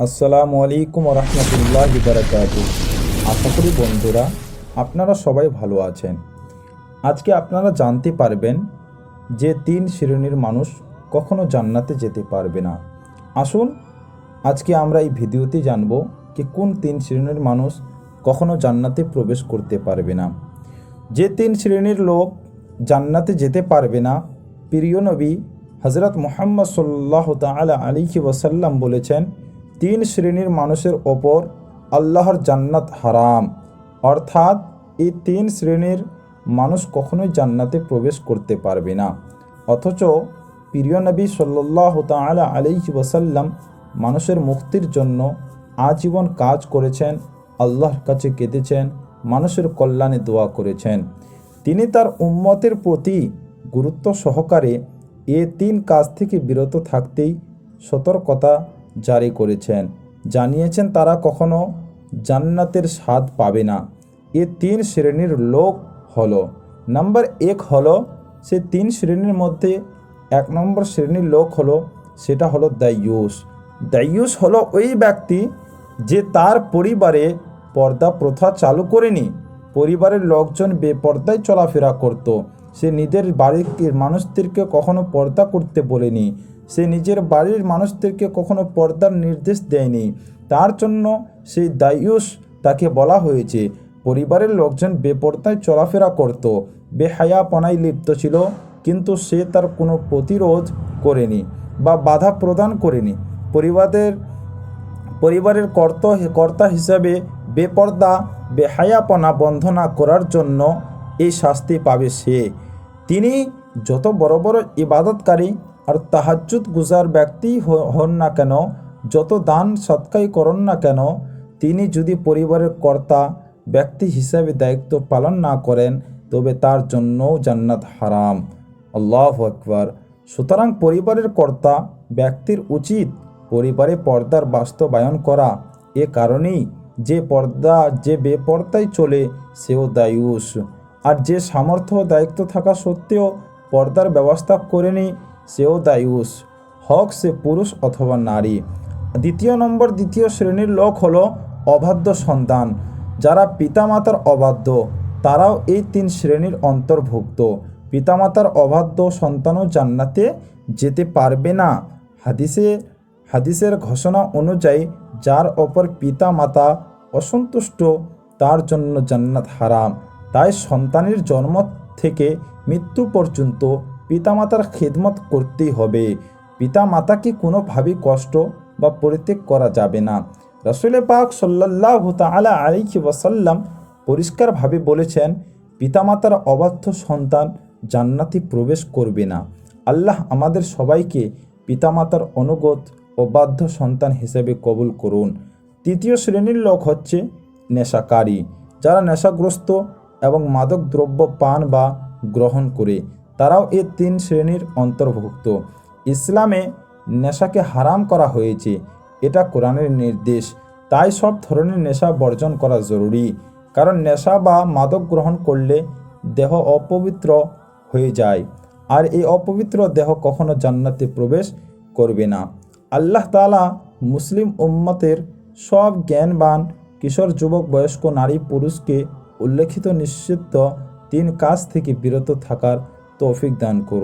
আসসালামু আলাইকুম রহমতুল্লাহি বারাকাতুহু। আশা করি বন্ধুরা আপনারা সবাই ভালো আছেন। আজকে আপনারা জানতে পারবেন যে 3 শ্রেণীর মানুষ কখনো জান্নাতে যেতে পারবে না। আসুন আজকে আমরা এই ভিডিওতে জানব যে কোন 3 শ্রেণীর মানুষ কখনো জান্নাতে প্রবেশ করতে পারবে না। যে 3 শ্রেণীর লোক জান্নাতে যেতে পারবে না, প্রিয় নবী হযরত মুহাম্মদ সাল্লাল্লাহু তাআলা আলাইহি ওয়াসাল্লাম বলেছেন, 3 শ্রেণীর মানুষের ওপর আল্লাহর জান্নাত হারাম। অর্থাৎ এই 3 শ্রেণীর মানুষ কখনোই জান্নাতে প্রবেশ করতে পারবে না। অথচ প্রিয় নবী সাল্লাল্লাহু তাআলা আলাইহি ওয়াসাল্লাম মানুষের মুক্তির জন্য আজীবন কাজ করেছেন, আল্লাহর কাছে কেঁদেছেন, মানুষের কল্যাণে দোয়া করেছেন। তিনি তার উম্মতের প্রতি গুরুত্ব সহকারে এ 3 কাজ থেকে বিরত থাকতেই সতর্কতা জারি করেছেন। জানিয়েছেন তারা কখনো জান্নাতের স্বাদ পাবে না। এ 3 শ্রেণীর লোক হলো, নাম্বার 1 হলো, সে 3 শ্রেণীর মধ্যে 1 নম্বর শ্রেণীর লোক হলো, সেটা হলো দাইয়ুস। দাইয়ুস হলো ওই ব্যক্তি যে তার পরিবারে পর্দা প্রথা চালু করেনি। পরিবারের লোকজন বেপর্দায় চলাফেরা করত। সে নিজের বাড়ির মানুষদেরকে কখনো পর্দা করতে বলেনি। সে নিজের বাড়ির মানুষদেরকে কখনো পর্দার নির্দেশ দেয়নি। তার জন্য সেই দাইয়ুস তাকে বলা হয়েছে। পরিবারের লোকজন বেপর্দায় চলাফেরা করত, বেহায়াপনায় লিপ্ত ছিল, কিন্তু সে তার কোনো প্রতিরোধ করেনি বা বাধা প্রদান করেনি। পরিবারের কর্তা হিসাবে বেপর্দা বেহায়াপনা বন্ধ না করার জন্য এই শাস্তি পাবে সে। তিনি যত বড় বড় ইবাদতকারী আর তাহাজ্জুদ গুজার ব্যক্তি হন না কেন, যত দান সৎকাই করুন না কেন, তিনি যদি পরিবারের কর্তা ব্যক্তি হিসাবে দায়িত্ব পালন না করেন, তবে তার জন্যও জান্নাত হারাম। আল্লাহু আকবার। সুতরাং পরিবারের কর্তা ব্যক্তির উচিত পরিবারে পর্দার বাস্তবায়ন করা। এ কারণেই যে বেপর্দায় চলে সেও দায়ুস, আর যে সামর্থ্য দায়িত্ব থাকা সত্ত্বেও পর্দার ব্যবস্থা করেনি সেও দায়ুস, হোক সে পুরুষ অথবা নারী। দ্বিতীয় শ্রেণীর লোক হলো অবাধ্য সন্তান। যারা পিতামাতার অবাধ্য তারাও এই 3 শ্রেণীর অন্তর্ভুক্ত। পিতামাতার অবাধ্য সন্তানও জান্নাতে যেতে পারবে না। হাদিসের ঘোষণা অনুযায়ী যার ওপর পিতামাতা অসন্তুষ্ট তার জন্য জান্নাত হারাম। তাই সন্তানের জন্ম থেকে মৃত্যু পর্যন্ত পিতামাতার খিদমত করতেই হবে। পিতামাতাকে কোনোভাবেই কষ্ট বা পরিত্যাগ করা যাবে না। রাসূল পাক সাল্লাল্লাহু তাআলা আলাইহি ওয়াসাল্লাম পরিষ্কারভাবে বলেছেন, পিতামাতার অবাধ্য সন্তান জান্নাতে প্রবেশ করবে না। আল্লাহ আমাদের সবাইকে পিতামাতার অনুগত ও বাধ্য সন্তান হিসেবে কবুল করুন। তৃতীয় শ্রেণীর লোক হচ্ছে নেশাকারী। যারা নেশাগ্রস্ত এবং মাদক দ্রব্য পান বা গ্রহণ করে, তারাও এই 3 শ্রেণীর অন্তর্ভুক্ত। ইসলামে নেশাকে হারাম করা হয়েছে, এটা কোরআনের নির্দেশ। তাই সব ধরনের নেশা বর্জন করা জরুরি, কারণ নেশা বা মাদক গ্রহণ করলে দেহ অপবিত্র হয়ে যায়, আর এই অপবিত্র দেহ কখনো জান্নাতে প্রবেশ করবে না। আল্লাহ তাআলা মুসলিম উম্মতের সব জ্ঞানবান কিশোর, যুবক, বয়স্ক, নারী, পুরুষকে উল্লেখিত নিষিদ্ধ 3 কাজ থেকে বিরত থাকার তৌফিক দান করুন।